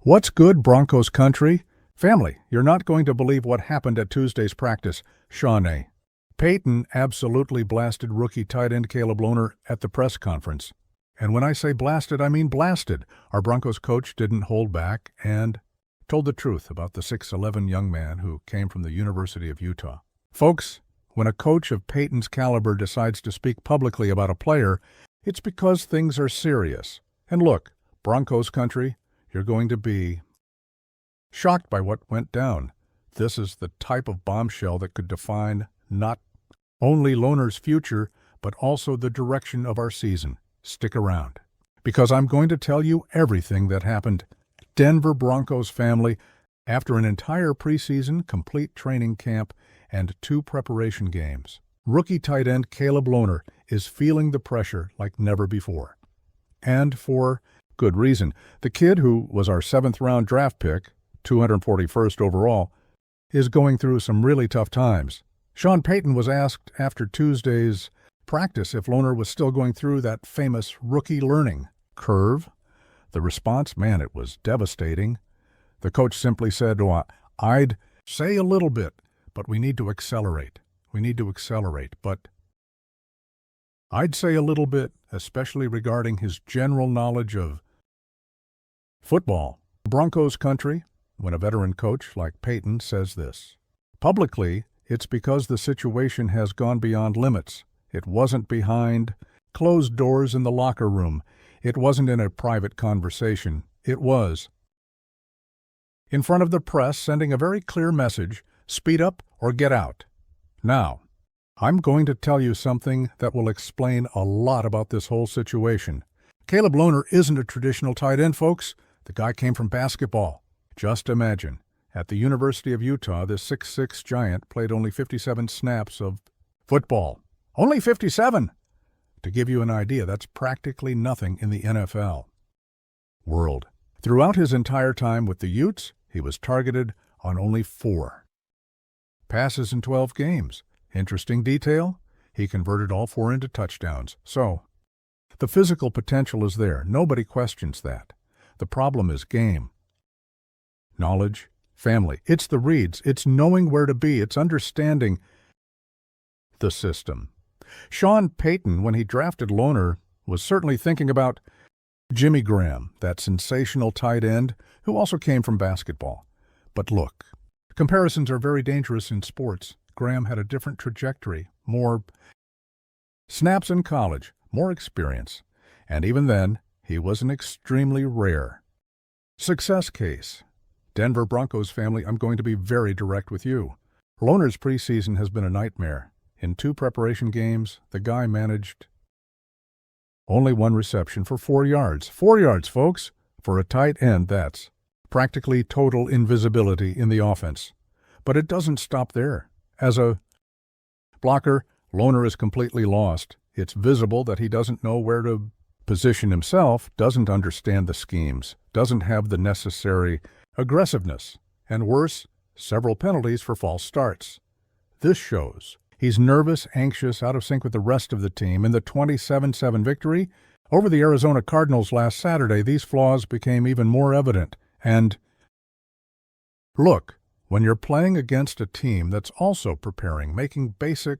What's good, Broncos country? Family, you're not going to believe what happened at Tuesday's practice. Sean Payton absolutely blasted rookie tight end Caleb Lohner at the press conference. And when I say blasted, I mean blasted. Our Broncos coach didn't hold back and told the truth about the 6'11" young man who came from the University of Utah. Folks, when a coach of Payton's caliber decides to speak publicly about a player, it's because things are serious. And look, Broncos country, you're going to be shocked by what went down. This is the type of bombshell that could define not only Lohner's future, but also the direction of our season. Stick around, because I'm going to tell you everything that happened. Denver Broncos family, after an entire preseason, complete training camp, and 2 preparation games, rookie tight end Caleb Lohner is feeling the pressure like never before. And for good reason. The kid, who was our 7th-round draft pick, 241st overall, is going through some really tough times. Sean Payton was asked after Tuesday's practice if Lohner was still going through that famous rookie learning curve. The response, man, it was devastating. The coach simply said, I'd say a little bit, but we need to accelerate. But I'd say a little bit, especially regarding his general knowledge of football. Broncos country, when a veteran coach like Payton says this publicly, it's because the situation has gone beyond limits. It wasn't behind closed doors in the locker room. It wasn't in a private conversation. It was in front of the press, sending a very clear message: speed up or get out. Now, I'm going to tell you something that will explain a lot about this whole situation. Caleb Lohner isn't a traditional tight end, folks. The guy came from basketball. Just imagine, at the University of Utah, this 6'6" giant played only 57 snaps of football. Only 57! To give you an idea, that's practically nothing in the NFL world. Throughout his entire time with the Utes, he was targeted on only 4 passes in 12 games. Interesting detail, he converted all 4 into touchdowns. So, the physical potential is there. Nobody questions that. The problem is game, knowledge, family. It's the reads. It's knowing where to be. It's understanding the system. Sean Payton, when he drafted Lohner, was certainly thinking about Jimmy Graham, that sensational tight end who also came from basketball. But look, comparisons are very dangerous in sports. Graham had a different trajectory, more snaps in college, more experience, and even then, he was an extremely rare success case. Denver Broncos family, I'm going to be very direct with you. Lohner's preseason has been a nightmare. In 2 preparation games, the guy managed only 1 reception for 4 yards. 4 yards, folks! For a tight end, that's practically total invisibility in the offense. But it doesn't stop there. As a blocker, Lohner is completely lost. It's visible that he doesn't know where to position himself, doesn't understand the schemes, doesn't have the necessary aggressiveness, and worse, several penalties for false starts. This shows he's nervous, anxious, out of sync with the rest of the team. In the 27-7 victory over the Arizona Cardinals last Saturday, these flaws became even more evident. And look, when you're playing against a team that's also preparing, making basic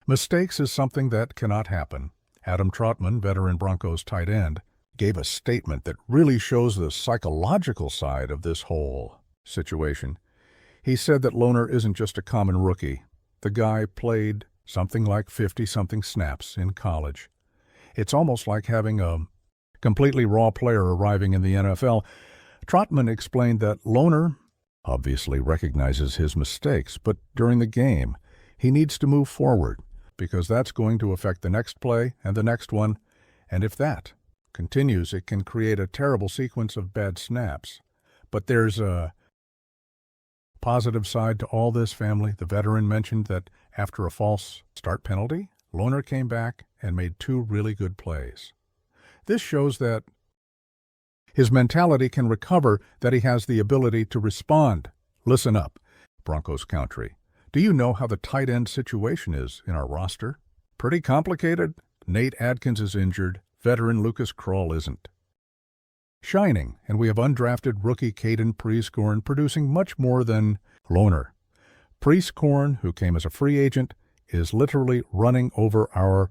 mistakes is something that cannot happen. Adam Trautman, veteran Broncos tight end, gave a statement that really shows the psychological side of this whole situation. He said that Lohner isn't just a common rookie. The guy played something like 50-something snaps in college. It's almost like having a completely raw player arriving in the NFL. Trautman explained that Lohner obviously recognizes his mistakes, but during the game, he needs to move forward, because that's going to affect the next play and the next one, and if that continues, it can create a terrible sequence of bad snaps. But there's a positive side to all this, family. The veteran mentioned that after a false start penalty, Lohner came back and made 2 really good plays. This shows that his mentality can recover, that he has the ability to respond. Listen up, Broncos country. Do you know how the tight end situation is in our roster? Pretty complicated. Nate Adkins is injured. Veteran Lucas Kroll isn't. shining, and we have undrafted rookie Caden Prescorn producing much more than Lohner. Prescorn, who came as a free agent, is literally running over our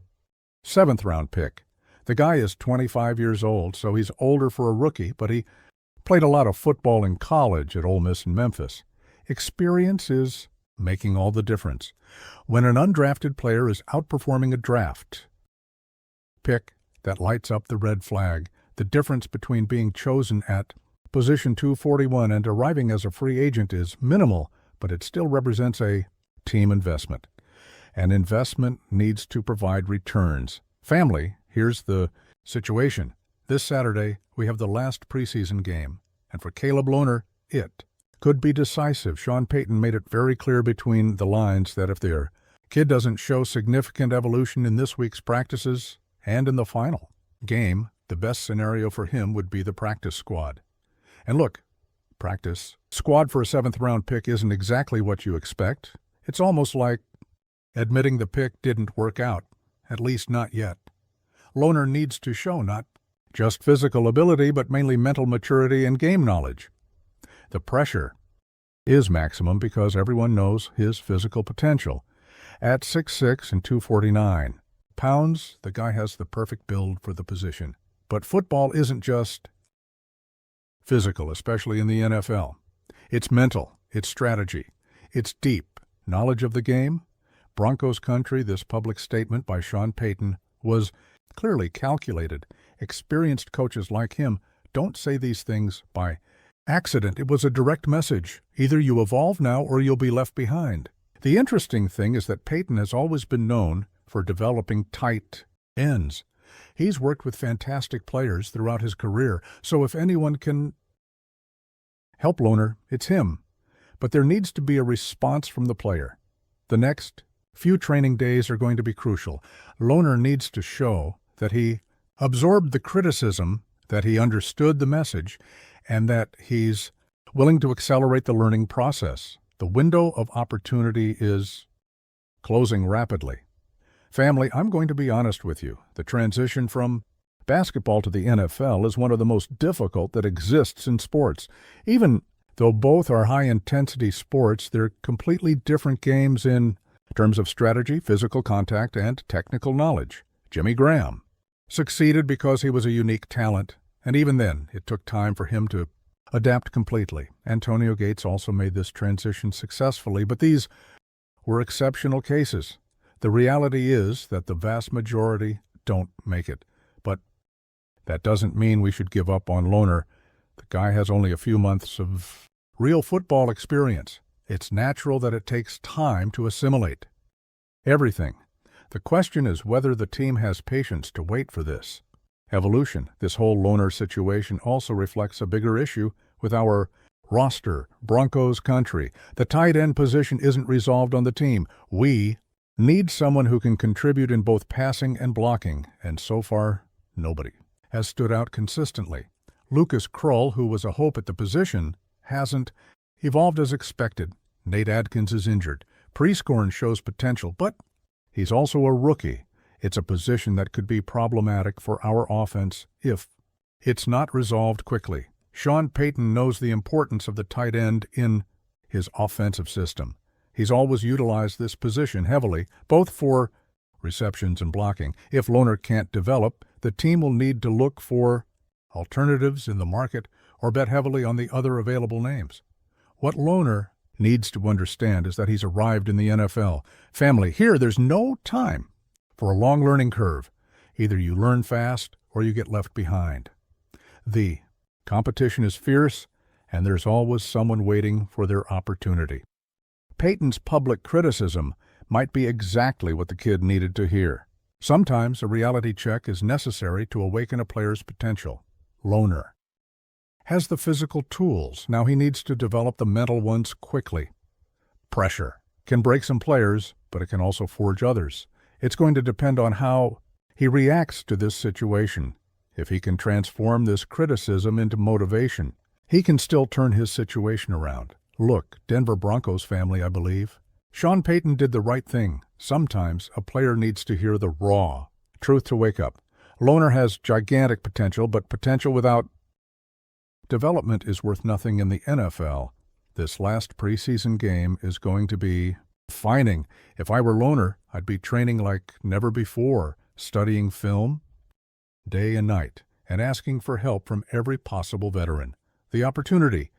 7th-round pick. The guy is 25 years old, so he's older for a rookie, but he played a lot of football in college at Ole Miss and Memphis. Experience is making all the difference. When an undrafted player is outperforming a draft pick, that lights up the red flag. The difference between being chosen at position 241 and arriving as a free agent is minimal, but it still represents a team investment. An investment needs to provide returns. Family, here's the situation. This Saturday, we have the last preseason game, and for Caleb Lohner, it could be decisive. Sean Payton made it very clear between the lines that if their kid doesn't show significant evolution in this week's practices and in the final game, the best scenario for him would be the practice squad. And look, practice squad for a 7th-round pick isn't exactly what you expect. It's almost like admitting the pick didn't work out, at least not yet. Lohner needs to show not just physical ability, but mainly mental maturity and game knowledge. The pressure is maximum because everyone knows his physical potential. At 6'6" and 249 pounds, the guy has the perfect build for the position. But football isn't just physical, especially in the NFL. It's mental, it's strategy, it's deep knowledge of the game. Broncos country, this public statement by Sean Payton was clearly calculated. Experienced coaches like him don't say these things by accident. It was a direct message. Either you evolve now or you'll be left behind. The interesting thing is that Payton has always been known for developing tight ends. He's worked with fantastic players throughout his career, so if anyone can help Lohner, it's him. But there needs to be a response from the player. The next few training days are going to be crucial. Lohner needs to show that he absorbed the criticism, that he understood the message, and that he's willing to accelerate the learning process. The window of opportunity is closing rapidly. Family, I'm going to be honest with you. The transition from basketball to the NFL is one of the most difficult that exists in sports. Even though both are high-intensity sports, they're completely different games in terms of strategy, physical contact, and technical knowledge. Jimmy Graham succeeded because he was a unique talent, and even then, it took time for him to adapt completely. Antonio Gates also made this transition successfully, but these were exceptional cases. The reality is that the vast majority don't make it, but that doesn't mean we should give up on Lohner. The guy has only a few months of real football experience. It's natural that it takes time to assimilate everything. The question is whether the team has patience to wait for this evolution. This whole Lohner situation also reflects a bigger issue with our roster, Broncos country. The tight end position isn't resolved on the team. We need someone who can contribute in both passing and blocking, and so far, nobody has stood out consistently. Lucas Krull, who was a hope at the position, hasn't evolved as expected. Nate Adkins is injured. Prescorn shows potential, but he's also a rookie. It's a position that could be problematic for our offense if it's not resolved quickly. Sean Payton knows the importance of the tight end in his offensive system. He's always utilized this position heavily, both for receptions and blocking. If Lohner can't develop, the team will need to look for alternatives in the market or bet heavily on the other available names. What Lohner needs to understand is that he's arrived in the NFL. Family, here there's no time for a long learning curve. Either you learn fast or you get left behind. The competition is fierce, and there's always someone waiting for their opportunity. Payton's public criticism might be exactly what the kid needed to hear. Sometimes a reality check is necessary to awaken a player's potential. Lohner has the physical tools. Now he needs to develop the mental ones quickly. Pressure can break some players, but it can also forge others. It's going to depend on how he reacts to this situation. If he can transform this criticism into motivation, he can still turn his situation around. Look, Denver Broncos family, I believe. Sean Payton did the right thing. Sometimes a player needs to hear the raw truth to wake up. Lohner has gigantic potential, but potential without Development is worth nothing in the NFL. This last preseason game is going to be defining. If I were Lohner, I'd be training like never before, studying film day and night, and asking for help from every possible veteran. The opportunity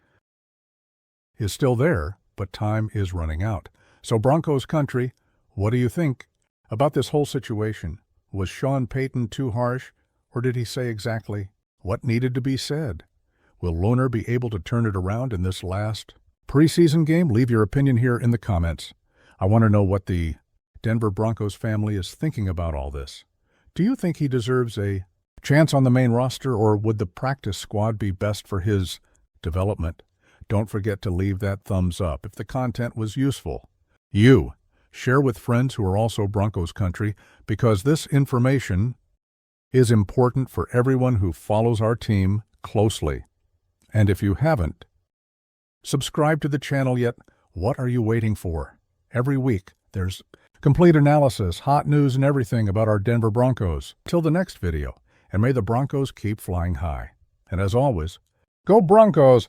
is still there, but time is running out. So Broncos country, what do you think about this whole situation? Was Sean Payton too harsh, or did he say exactly what needed to be said? Will Lohner be able to turn it around in this last preseason game? Leave your opinion here in the comments. I want to know what the Denver Broncos family is thinking about all this. Do you think he deserves a chance on the main roster, or would the practice squad be best for his development? Don't forget to leave that thumbs up if the content was useful. Share with friends who are also Broncos country, because this information is important for everyone who follows our team closely. And if you haven't subscribed to the channel yet, what are you waiting for? Every week, there's complete analysis, hot news, and everything about our Denver Broncos. Till the next video, and may the Broncos keep flying high. And as always, go Broncos!